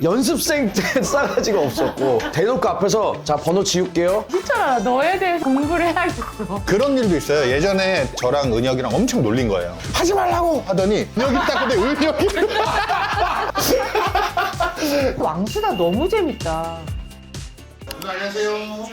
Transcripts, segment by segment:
연습생 때 싸가지가 없었고 대놓고 앞에서 자 번호 지울게요. 희철아, 너에 대해서 공부를 해야겠어. 그런 일도 있어요. 예전에 저랑 은혁이랑 엄청 놀린 거예요. 하지 말라고 하더니 여기 딱 근데 은혁이 왕수다 너무 재밌다. 안녕하세요.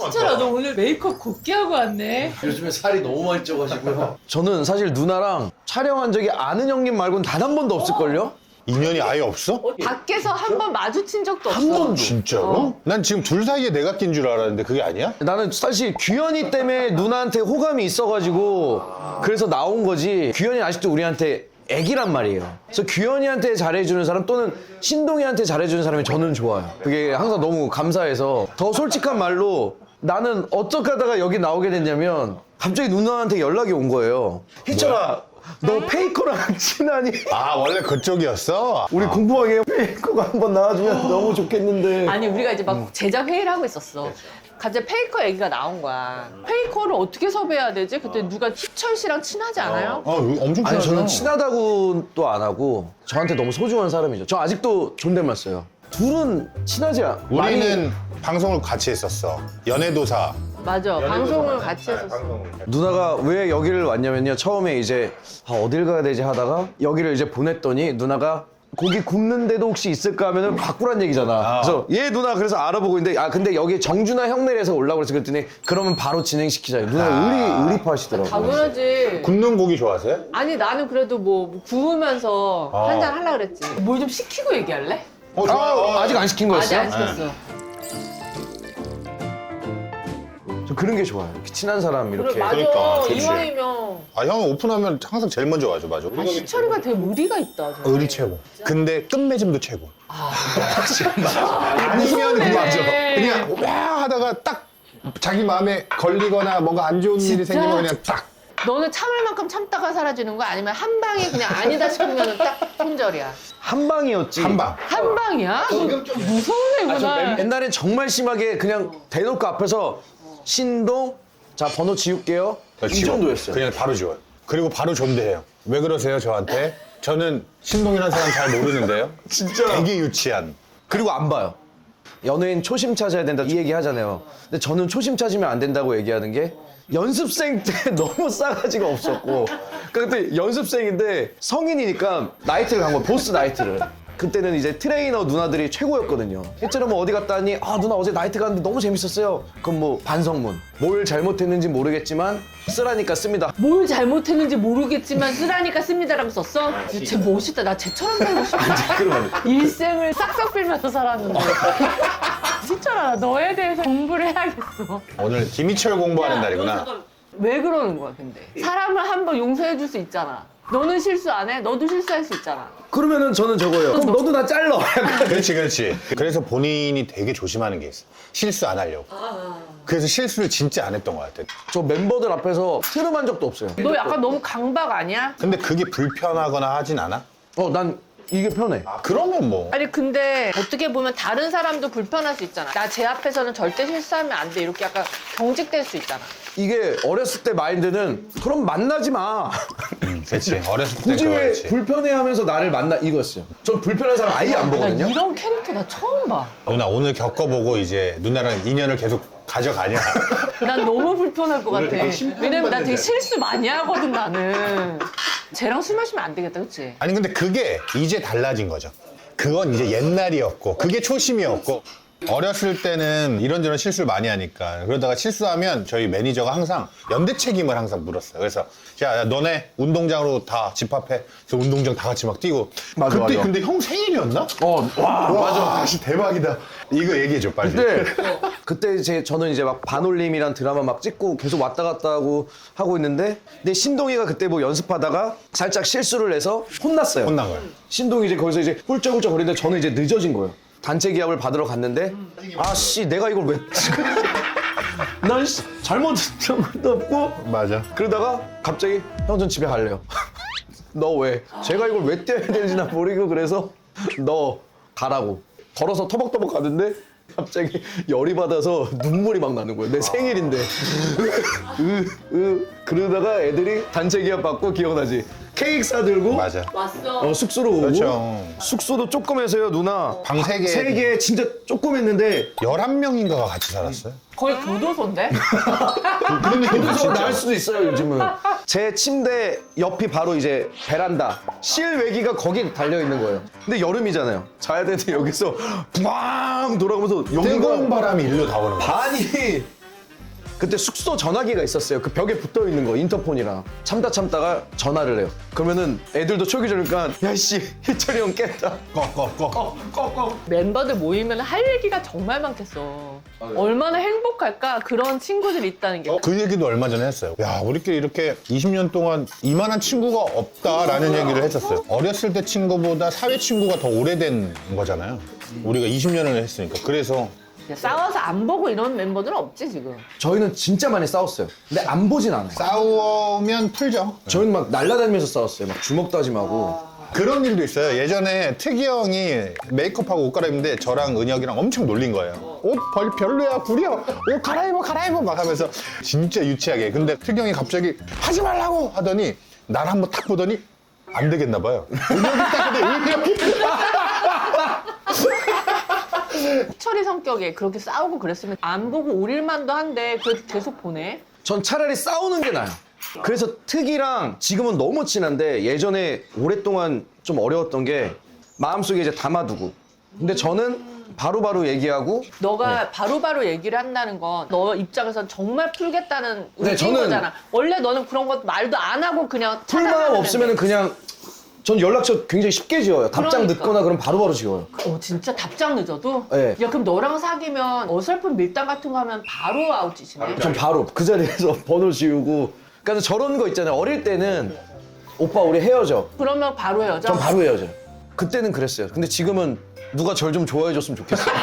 희철아, 너 오늘 메이크업 곱게 하고 왔네. 요즘에 살이 너무 많이 쪄가지고요. 저는 사실 누나랑 촬영한 적이 아는 형님 말고는 단 한 번도 없을걸요? 인연이 아예 없어? 밖에서 한 번 마주친 적도 없어. 한 번도. 진짜로? 난 지금 둘 사이에 내가 낀 줄 알았는데 그게 아니야? 나는 사실 규현이 때문에 누나한테 호감이 있어가지고 그래서 나온 거지. 규현이 아직도 우리한테 애기란 말이에요. 그래서 규현이한테 잘해주는 사람 또는 신동이한테 잘해주는 사람이 저는 좋아요. 그게 항상 너무 감사해서 더 솔직한 말로 나는 어떻게 하다가 여기 나오게 됐냐면 갑자기 누나한테 연락이 온 거예요. 희철아, 너 페이커랑 친하니? 아 원래 그쪽이었어? 우리 궁금하게 페이커가 한번 나와주면 너무 좋겠는데. 아니, 우리가 이제 막 제작 회의를 하고 있었어. 갑자기 페이커 얘기가 나온 거야. 페이커를 어떻게 섭외해야 되지? 그때 누가 희철 씨랑 친하지 않아요? 엄청 아니 친하죠. 저는 친하다고도 안 하고 저한테 너무 소중한 사람이죠. 저 아직도 존댓말 써요. 둘은 친하지 않아. 우리는 방송을 같이 했었어. 연애도사. 맞아. 방송을 같이 했었어. 누나가 왜 여기를 왔냐면요. 처음에 이제 어딜 가야 되지 하다가 여기를 이제 보냈더니 누나가 고기 굽는데도 혹시 있을까 하면은 바꾸란 얘기잖아. 그래서 얘 누나 그래서 알아보고 있는데 근데 여기 정준하 형네에서 올라고 그래서 그랬더니 그러면 바로 진행시키자. 누나 의리파시더라고. 당연하지. 굽는 고기 좋아하세요? 아니, 나는 그래도 뭐 구우면서 한잔 하려고 그랬지. 뭘 좀 시키고 얘기할래? 좋아. 아직 안 시킨 아직 거였어요? 안 시켰어. 저 그런 게 좋아요. 이렇게 친한 사람 이렇게. 그래, 맞아. 그러니까, 좋지. 이왕이면. 형 오픈하면 항상 제일 먼저 와줘, 맞아. 희철이가 되게 의리가 있다. 정말. 의리 최고. 근데 끝맺음도 최고. 아니면 무서우네. 그냥 와 하다가 딱 자기 마음에 걸리거나 뭔가 안 좋은 일이 진짜? 생기면 그냥 딱. 너는 참을 만큼 참다가 사라지는 거야? 아니면 한 방에 그냥 아니다 싶으면 딱 손절이야? 한 방이었지. 한 방. 한 방이야? 너 무서운 애구나. 옛날엔 정말 심하게 그냥 대놓고 앞에서 신동 자 번호 지울게요. 이 지워. 정도였어요. 그냥 바로 지워요. 그리고 바로 존대해요. 왜 그러세요 저한테? 저는 신동이라는 사람 잘 모르는데요. 진짜. 되게 유치한. 그리고 안 봐요. 연예인 초심 찾아야 된다 이 얘기 하잖아요. 근데 저는 초심 찾으면 안 된다고 얘기하는 게 연습생 때 너무 싸가지가 없었고 그때 연습생인데 성인이니까 나이트를 간 거예요. 보스 나이트를. 그때는 이제 트레이너 누나들이 최고였거든요. 실제로 뭐 어디 갔다 왔니? 누나 어제 나이트 갔는데 너무 재밌었어요. 그럼 뭐 반성문. 뭘 잘못했는지 모르겠지만 쓰라니까 씁니다. 뭘 잘못했는지 모르겠지만 쓰라니까 씁니다라고 썼어? 쟤 멋있다. 나 쟤처럼 살고 싶다. 그러면 일생을 싹싹 빌면서 살았는데. 희철아, 너에 대해서 공부를 해야겠어. 오늘 김희철 공부하는 날이구나. 왜 그러는 거야, 근데? 사람을 한번 용서해 줄 수 있잖아. 너는 실수 안 해? 너도 실수할 수 있잖아. 그러면은 저는 저거예요. 그럼 너도 나 잘라. 약간. 그렇지. 그래서 본인이 되게 조심하는 게 있어. 실수 안 하려고. 그래서 실수를 진짜 안 했던 것 같아. 저 멤버들 앞에서 트름한 적도 없어요. 너 약간 너무 강박 아니야? 근데 그게 불편하거나 하진 않아? 난 이게 편해. 그러면 뭐. 아니 근데 어떻게 보면 다른 사람도 불편할 수 있잖아. 나 제 앞에서는 절대 실수하면 안 돼. 이렇게 약간 경직될 수 있잖아. 이게 어렸을 때 마인드는 그럼 만나지 마. 그렇지. 어렸을 때 굳이 왜 그거였지. 불편해하면서 나를 만나 이거였어요. 전 불편한 사람 아예 안 나 보거든요. 이런 캐릭터 나 처음 봐. 누나 오늘 겪어보고 이제 누나랑 인연을 계속 가져가냐. 난 너무 불편할 것 같아. 왜냐면 나 되게 실수 많이 하거든, 나는. 쟤랑 술 마시면 안 되겠다, 그치? 아니 근데 그게 이제 달라진 거죠. 그건 이제 옛날이었고 그게 초심이었고 어렸을 때는 이런저런 실수를 많이 하니까 그러다가 실수하면 저희 매니저가 항상 연대 책임을 항상 물었어요. 그래서 야 너네 운동장으로 다 집합해. 그래서 운동장 다 같이 막 뛰고 맞아, 그때 맞아. 근데 형 생일이었나? 와, 맞아. 다시 대박이다. 이거 얘기해줘 빨리. 그때 저는 이제 막 반올림이란 드라마 막 찍고 계속 왔다 갔다 하고 있는데 근데 신동이가 그때 뭐 연습하다가 살짝 실수를 해서 혼났어요. 혼난 거예요. 신동이 이제 거기서 이제 훌쩍훌쩍 거리는데 저는 이제 늦어진 거예요. 단체 기합을 받으러 갔는데 아씨 내가 이걸 왜 난 잘못한 것도 없고 맞아. 그러다가 갑자기 형 전 집에 갈래요. 너 왜? 제가 이걸 왜 떼야 되는지 나 모르고 그래서 너 가라고 걸어서 터벅터벅 가는데 갑자기 열이 받아서 눈물이 막 나는 거예요. 내 생일인데. 그러다가 애들이 단체 기합 받고 기억나지? 케이크 싸들고 맞아. 왔어. 숙소로 오고 그렇죠. 숙소도 조그매서요 누나. 방 3개. 3개 진짜 조그맸는데 11명인가가 같이 살았어요. 거의 교도소인데? 그런 느낌 교도소가 나을 수도 있어요 요즘은. 제 침대 옆이 바로 이제 베란다. 실외기가 거기 달려 있는 거예요. 근데 여름이잖아요. 자야 되는데 여기서 붕 돌아가면서 뜨거운 여기가 바람이 일로 다 오는 거야. 반이 그때 숙소 전화기가 있었어요. 그 벽에 붙어 있는 거 인터폰이랑 참다가 전화를 해요. 그러면은 애들도 초기 전이니까 야씨 희철이 형 깼다. 꺼. 멤버들 모이면 할 얘기가 정말 많겠어. 얼마나 행복할까? 그런 친구들이 있다는 게. 그 얘기도 얼마 전에 했어요. 야, 우리끼리 이렇게 20년 동안 이만한 친구가 없다라는 얘기를 했었어요. 어렸을 때 친구보다 사회 친구가 더 오래된 거잖아요. 우리가 20년을 했으니까. 그래서 싸워서 안 보고 이런 멤버들은 없지 지금. 저희는 진짜 많이 싸웠어요. 근데 안 보진 않아요. 싸우면 풀죠. 저희는 막 날라다니면서 싸웠어요. 막 주먹 다짐하고. 그런 일도 있어요. 예전에 특이 형이 메이크업하고 옷 갈아입는데 저랑 은혁이랑 엄청 놀린 거예요. 옷 별로야, 구려. 옷 갈아입어 막 하면서 진짜 유치하게. 근데 특이 형이 갑자기 하지 말라고 하더니 날 한번 탁 보더니 안 되겠나 봐요. 은혁이 딱 근데 은혁이 철이 성격에 그렇게 싸우고 그랬으면 안 보고 오릴만도 한데 그래도 계속 보내. 전 차라리 싸우는 게 나아요. 그래서 특이랑 지금은 너무 친한데 예전에 오랫동안 좀 어려웠던 게 마음속에 이제 담아두고. 근데 저는 바로바로 얘기하고 너가 바로바로 얘기를 한다는 건 너 입장에선 정말 풀겠다는 네, 의지인 저는- 거잖아. 원래 너는 그런 것 말도 안 하고 그냥 풀마음 찾아가는 없으면 그냥 전 연락처 굉장히 쉽게 지워요. 답장 그러니까. 늦거나 그럼 바로바로 지워요. 진짜 답장 늦어도? 네. 야 그럼 너랑 사귀면 어설픈 밀당 같은 거 하면 바로 아웃짓이네. 전 바로 그 자리에서 번호 지우고. 그러니까 저런 거 있잖아요. 어릴 때는 오빠 우리 헤어져. 그러면 바로 헤어져? 전 바로 헤어져요. 그때는 그랬어요. 근데 지금은 누가 절 좀 좋아해 줬으면 좋겠어요.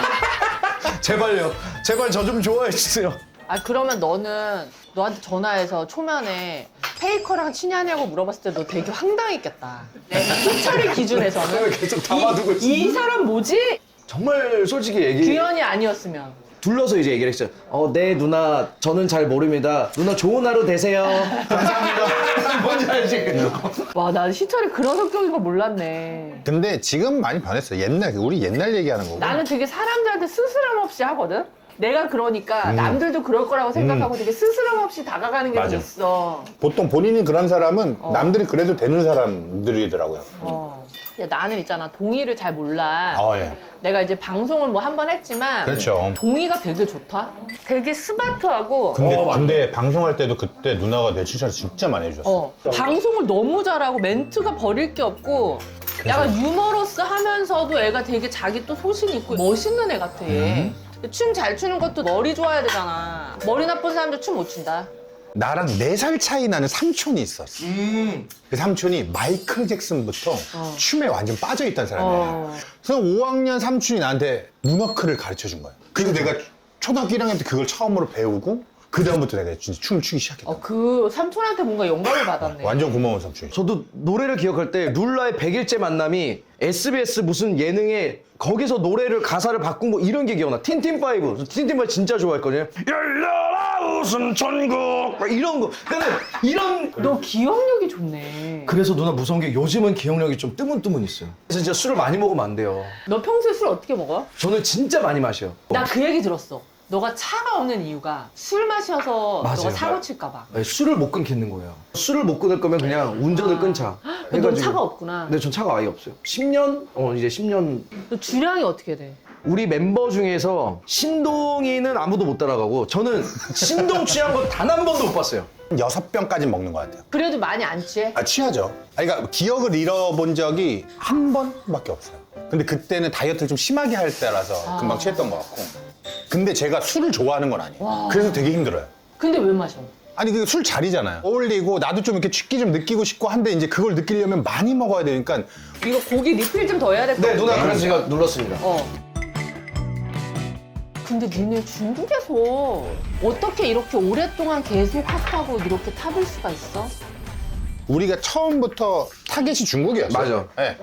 제발요. 제발 저 좀 좋아해 주세요. 아 그러면 너는 너한테 전화해서 초면에 페이커랑 친하냐고 물어봤을 때 너 되게 황당했겠다. 희철이 기준에서는 계속 담아두고 있어. 이 사람 뭐지? 정말 솔직히 얘기. 규현이 아니었으면. 둘러서 이제 얘기를 했어요. 네 누나 저는 잘 모릅니다. 누나 좋은 하루 되세요. 감사합니다. 뭔지 알지? 와 나 희철이 그런 성격인 거 몰랐네. 근데 지금 많이 변했어요. 우리 옛날 얘기하는 거고. 나는 되게 사람들한테 스스럼 없이 하거든? 내가 그러니까 남들도 그럴 거라고 생각하고 되게 스스럼 없이 다가가는 게 맞아. 좀 있어. 보통 본인이 그런 사람은 남들이 그래도 되는 사람들이더라고요. 야, 나는 있잖아 동의를 잘 몰라. 예. 내가 이제 방송을 뭐 한 번 했지만 그렇죠. 동의가 되게 좋다. 되게 스마트하고 근데 방송할 때도 그때 누나가 내 칭찬을 진짜 많이 해주셨어. 방송을 너무 잘하고 멘트가 버릴 게 없고 약간 유머러스 하면서도 애가 되게 자기 또 소신 있고 멋있는 애 같아. 춤 잘 추는 것도 머리 좋아야 되잖아. 머리 나쁜 사람들 춤 못 춘다. 나랑 4살 차이 나는 삼촌이 있었어. 그 삼촌이 마이클 잭슨부터 춤에 완전 빠져있던 사람이야. 그래서 5학년 삼촌이 나한테 문워크를 가르쳐 준 거야. 그래서 내가 초등학교 1학년 때 그걸 처음으로 배우고 그 다음부터 내가 진짜 춤을 추기 시작했다. 그 삼촌한테 뭔가 영감을 받았네. 완전 고마운 삼촌이. 저도 노래를 기억할 때 룰라의 100일째 만남이 SBS 무슨 예능에 거기서 노래를 가사를 바꾼 거 이런 게 기억나. 틴틴파이브. 틴틴파이브 진짜 좋아했거든요. 열려라 웃음 천국 막 이런 거. 근데 이런 너 기억력이 좋네. 그래서 누나 무서운 게 요즘은 기억력이 좀 뜨문뜨문 있어요. 그래서 진짜 술을 많이 먹으면 안 돼요. 너 평소에 술 어떻게 먹어? 저는 진짜 많이 마셔요. 나 그 얘기 들었어. 너가 차가 없는 이유가 술 마셔서 맞아요. 너가 사고 칠까 봐. 네, 술을 못 끊겠는 거예요. 술을 못 끊을 거면 그냥 운전을 끊자. 너 차가 없구나. 네, 전 차가 아예 없어요. 10년? 이제 10년. 너 주량이 어떻게 돼? 우리 멤버 중에서 신동이는 아무도 못 따라가고 저는 신동 취한 거 단 한 번도 못 봤어요. 6병까지 먹는 것 같아요. 그래도 많이 안 취해? 취하죠. 그러니까 기억을 잃어본 적이 한 번밖에 없어요. 근데 그때는 다이어트를 좀 심하게 할 때라서 금방 취했던 것 같고. 근데 제가 술을 좋아하는 건 아니에요. 그래서 되게 힘들어요. 근데 왜 마셔? 아니 그 술 자리잖아요. 어울리고 나도 좀 이렇게 취기 좀 느끼고 싶고 한데 이제 그걸 느끼려면 많이 먹어야 되니까 이거 고기 리필 좀 더 해야 될 것 같아. 네, 누나 그래서 제가 눌렀습니다. 근데 니네 중국에서 어떻게 이렇게 오랫동안 계속 핫하고 이렇게 탑일 수가 있어? 우리가 처음부터 타겟이 중국이었어요. 맞아. 네.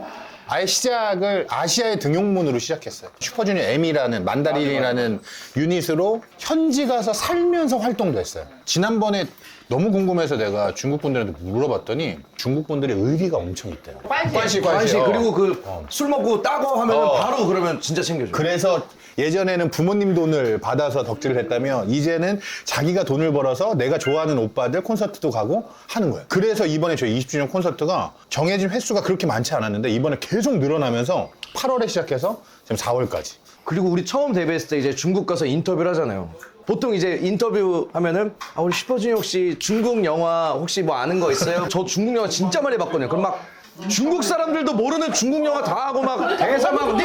아예 시작을 아시아의 등용문으로 시작했어요. 슈퍼주니어 M이라는 만다린이라는 유닛으로 현지 가서 살면서 활동도 했어요. 지난번에 너무 궁금해서 내가 중국 분들한테 물어봤더니 중국 분들이 의리가 엄청 있대요. 관심. 관시 어. 그리고 그 술 먹고 따고 하면 바로 그러면 진짜 챙겨줘. 그래서 예전에는 부모님 돈을 받아서 덕질을 했다면 이제는 자기가 돈을 벌어서 내가 좋아하는 오빠들 콘서트도 가고 하는 거예요. 그래서 이번에 저희 20주년 콘서트가 정해진 횟수가 그렇게 많지 않았는데 이번에 계속 늘어나면서 8월에 시작해서 지금 4월까지. 그리고 우리 처음 데뷔했을 때 이제 중국 가서 인터뷰를 하잖아요. 보통 이제 인터뷰 하면은 우리 슈퍼주니어 혹시 중국 영화 혹시 뭐 아는 거 있어요? 저 중국 영화 진짜 많이 봤거든요. 그럼 막 중국 사람들도 모르는 중국 영화 다 하고 막 대사 막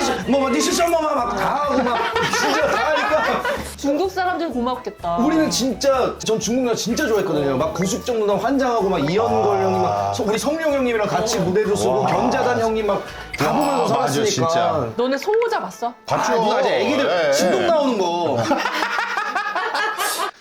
니시 셔머마 막 다 하고 막 진짜 다 하니까 중국 사람들 고맙겠다. 우리는 진짜 전 중국 영화 진짜 좋아했거든요. 막 구숙정 누나 환장하고 막 이현걸 형님 막 우리 성룡 형님이랑 같이 무대도 쓰고 견자단 형님 막 다 보면서 맞아, 살았으니까. 진짜. 너네 송호자 봤어? 봤죠? 누나 이제 애기들 예, 진동 예. 나오는 거.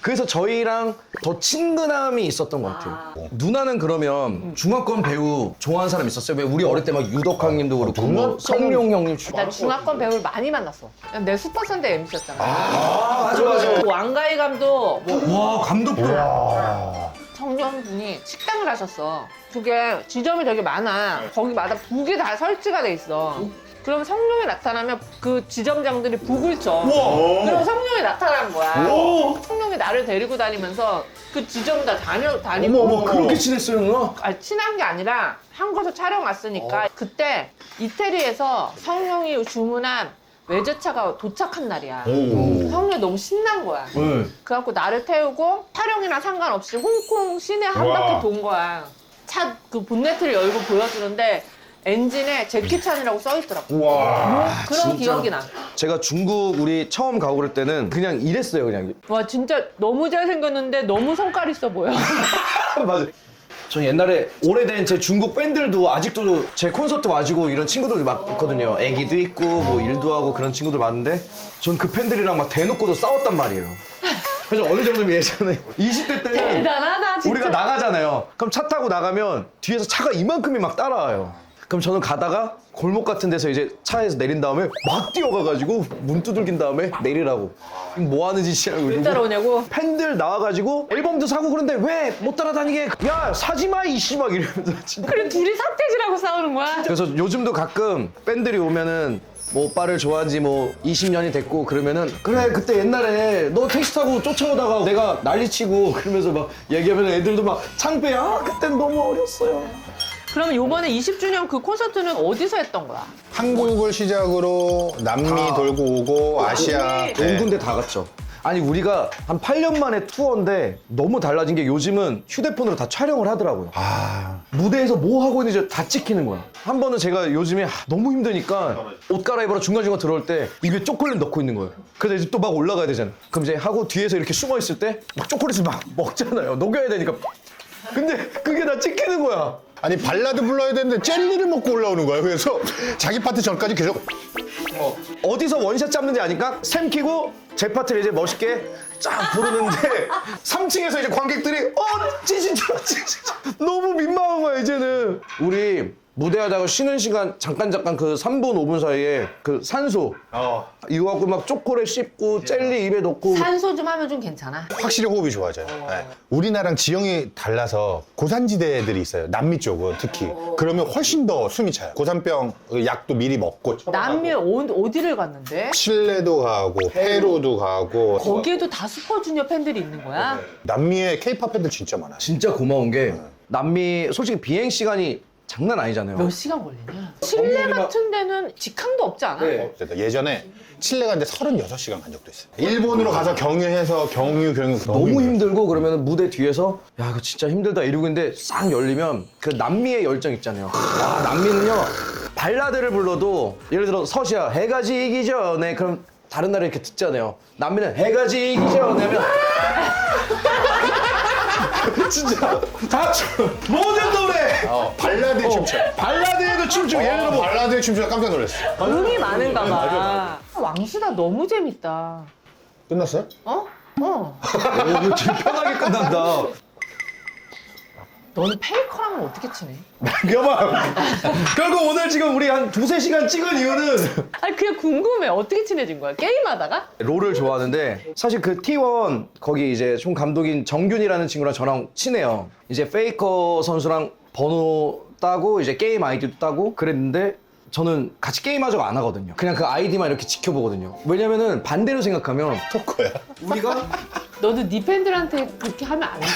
그래서 저희랑 더 친근함이 있었던 것 같아요. 누나는 그러면 중화권 배우 좋아하는 사람 있었어요? 왜 우리 어릴 때 막 유덕학님도 그렇고 뭐 성룡 형님 나 중화권 배우를 많이 만났어. 내 슈퍼선대 MC였잖아. 맞아 맞아. 왕가희 감독, 뭐 와 감독도 성룡 분이 식당을 하셨어. 그게 지점이 되게 많아. 거기마다 북이 다 설치가 돼 있어. 그럼 성룡이 나타나면 그 지점장들이 북을 쳐. 그럼 성룡이 나타난 거야. 성룡이 나를 데리고 다니면서 그 지점 다 다니고. 어머 그렇게 친했어요 누나? 아니, 친한 게 아니라 한국에서 촬영 왔으니까 그때 이태리에서 성룡이 주문한 외제차가 도착한 날이야. 성룡이 너무 신난 거야. 네. 그래갖고 나를 태우고 촬영이랑 상관없이 홍콩 시내 한 바퀴 돈 거야. 차 그 본네트를 열고 보여주는데 엔진에 제키찬이라고 써있더라고. 그런 진짜. 기억이 나. 제가 중국 우리 처음 가고 그럴 때는 그냥 이랬어요 그냥. 와 진짜 너무 잘생겼는데 너무 성깔 있어 보여. 맞아. 저 옛날에 오래된 제 중국 팬들도 아직도 제 콘서트 와주고 이런 친구들 막 있거든요. 애기도 있고 뭐 일도 하고 그런 친구들 많은데 전 그 팬들이랑 막 대놓고도 싸웠단 말이에요. 그래서 어느 정도면 예전에 20대 때는 대단하다 진짜. 우리가 나가잖아요. 그럼 차 타고 나가면 뒤에서 차가 이만큼이 막 따라와요. 그럼 저는 가다가 골목 같은 데서 이제 차에서 내린 다음에 막 뛰어가가지고 문 두들긴 다음에 내리라고. 이거 뭐 하는 짓이냐고. 왜 따라오냐고? 팬들 나와가지고 앨범도 사고 그런데 왜 못 따라다니게? 야 사지마 이씨 막 이러면서 진짜. 그래 둘이 삿대질하고 싸우는 거야? 그래서 요즘도 가끔 팬들이 오면은 뭐 오빠를 좋아한 지 뭐 20년이 됐고 그러면은 그래 그때 옛날에 너 택시 타고 쫓아오다가 내가 난리치고 그러면서 막 얘기하면 애들도 막 창피해. 아 그땐 너무 어렸어요. 그러면 요번에 20주년 그 콘서트는 어디서 했던 거야? 한국을 시작으로 남미 돌고 오고 아시아 네. 온 군데 다 갔죠. 아니 우리가 한 8년 만에 투어인데 너무 달라진 게 요즘은 휴대폰으로 다 촬영을 하더라고요. 무대에서 뭐 하고 있는지 다 찍히는 거야. 한 번은 제가 요즘에 너무 힘드니까 옷 갈아입으러 중간중간 들어올 때 입에 초콜릿 넣고 있는 거예요. 그래서 이제 또 막 올라가야 되잖아요. 그럼 이제 하고 뒤에서 이렇게 숨어 있을 때 막 초콜릿을 막 먹잖아요. 녹여야 되니까. 근데 그게 다 찍히는 거야. 아니 발라드 불러야 되는데 젤리를 먹고 올라오는 거예요. 그래서 자기 파트 전까지 계속 어디서 원샷 잡는지 아니까 샘 키고 제 파트를 이제 멋있게 쫙 부르는데 3층에서 이제 관객들이 진짜 너무 민망한 거야 이제는. 우리 무대하다가 쉬는 시간 잠깐 그 3분 5분 사이에 그 산소 이거 갖고 막 초콜릿 씹고 젤리 입에 넣고 산소 좀 하면 좀 괜찮아. 확실히 호흡이 좋아져요. 네. 우리나라랑 지형이 달라서 고산지대들이 있어요. 남미 쪽은 특히. 그러면 훨씬 더 숨이 차요. 고산병 약도 미리 먹고. 남미 어디를 갔는데? 칠레도 가고 페루도 가고. 거기에도 다 슈퍼주니어 팬들이 있는 거야? 남미에 케이팝 팬들 진짜 많아요. 진짜 고마운 게 남미 솔직히 비행 시간이 장난 아니잖아요. 몇 시간 걸리냐? 칠레 같은 데는 직항도 없지 않아? 네. 예전에 칠레 갔는데 36시간 간 적도 있어요. 일본으로 가서 경유해서 경유 너무 힘들고 그러면 무대 뒤에서 야 이거 진짜 힘들다 이러고 있는데 싹 열리면 그 남미의 열정 있잖아요. 와 남미는요 발라드를 불러도 예를 들어 서시아 해가 지기 전에 그럼 다른 나라 이렇게 듣잖아요. 남미는 해가 지기 전에 하면 진짜 다 모든 노래 발라드에 춤춰. 발라드에도 춤추고 예를 들어 뭐 발라드에 춤추다 깜짝 놀랐어. 음이 많은가 봐. 왕수다 너무 재밌다. 끝났어요? 어? 이거 되게 편하게 끝난다. 너는 페이커랑은 어떻게 친해? 여봐. 결국 오늘 지금 우리 한 2-3시간 찍은 이유는 아니 그냥 궁금해. 어떻게 친해진 거야? 게임하다가? 롤을 좋아하는데 사실 그 T1 거기 이제 총 감독인 정균이라는 친구랑 저랑 친해요. 이제 페이커 선수랑 번호 따고 이제 게임 아이디도 따고 그랬는데 저는 같이 게임하자고 안 하거든요. 그냥 그 아이디만 이렇게 지켜보거든요. 왜냐면은 반대로 생각하면 토커야. 우리가 너도 네 팬들한테 그렇게 하면 안 돼.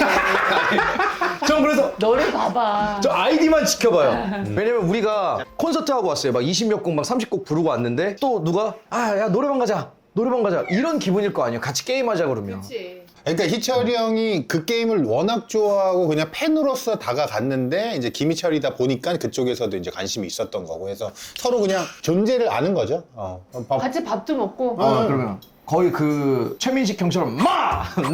전 그래서 너를 봐봐. 저 아이디만 지켜봐요. 왜냐면 우리가 콘서트 하고 왔어요. 막 20몇 곡, 막 30곡 부르고 왔는데 또 누가 야 노래방 가자. 노래방 가자. 이런 기분일 거 아니에요. 같이 게임하자 그러면. 그치. 그러니까 희철이 형이 그 게임을 워낙 좋아하고 그냥 팬으로서 다가갔는데 이제 김희철이다 보니까 그쪽에서도 이제 관심이 있었던 거고 해서 서로 그냥 존재를 아는 거죠. 같이 밥도 먹고. 그러면 거의 그 최민식 형처럼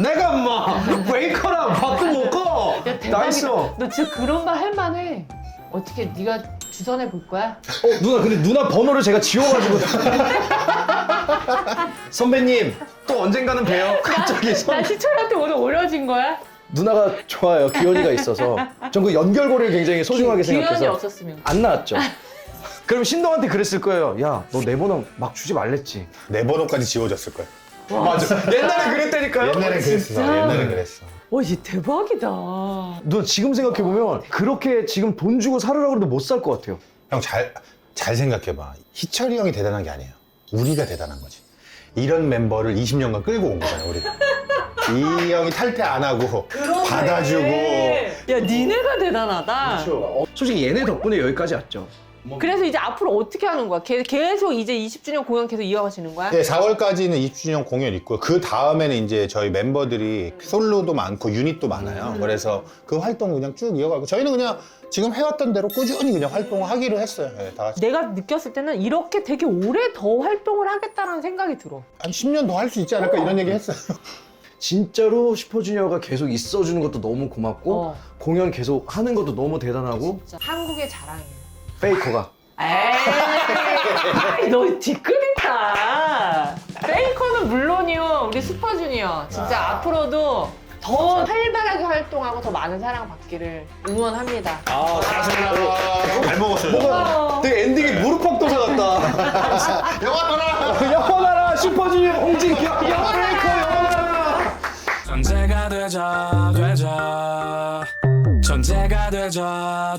내가 페이커랑 밥도 먹고 야 대박이다. 나이스. 너 진짜 그런 말 할만해. 어떻게 네가 주선해 볼 거야? 누나 근데 누나 번호를 제가 지워가지고 선배님 또 언젠가는 봬요. 갑자기 나 희철한테 오늘 오려진 거야? 누나가 좋아요. 기현이가 있어서 전 그 연결고리를 굉장히 소중하게 기현이 생각해서 없었으면. 안 나왔죠. 그럼 신동한테 그랬을 거예요. 야 너 내 번호 막 주지 말랬지. 내 번호까지 지워졌을 거야. 맞아. 옛날에 그랬다니까요. 옛날엔 그랬어. 진짜? 옛날엔 그랬어. 와, 얘 대박이다. 너 지금 생각해보면 그렇게 지금 돈 주고 살으라고 해도 못 살 것 같아요. 형 잘 생각해봐. 희철이 형이 대단한 게 아니에요. 우리가 대단한 거지. 이런 멤버를 20년간 끌고 온 거잖아, 우리가. 이 형이 탈퇴 안 하고 받아주고. 야, 니네가 대단하다. 솔직히 얘네 덕분에 여기까지 왔죠. 그래서 이제 앞으로 어떻게 하는 거야? 계속 이제 20주년 공연 계속 이어가시는 거야? 네, 4월까지는 20주년 공연 있고 그 다음에는 이제 저희 멤버들이 솔로도 많고 유닛도 많아요. 그래서 그 활동 그냥 쭉 이어가고 저희는 그냥 지금 해왔던 대로 꾸준히 그냥 활동하기로 했어요. 네, 다 같이. 내가 느꼈을 때는 이렇게 되게 오래 더 활동을 하겠다는 생각이 들어. 한 10년 더 할 수 있지 않을까 이런 얘기 했어요. 진짜로 슈퍼주니어가 계속 있어주는 것도 너무 고맙고 공연 계속 하는 것도 너무 대단하고 진짜 한국의 자랑이야. 페이커가 에이, 너 뒤끝있다. 페이커는 물론이요, 우리 슈퍼주니어. 진짜 앞으로도 더 활발하게 활동하고 더 많은 사랑 받기를 응원합니다. 잘 먹었어요. 되게 엔딩이 무릎팍도사 같다. 영화 영원하라 슈퍼주니어 홍진경 페이커 영원하라. 전제가 되자 전제가 되자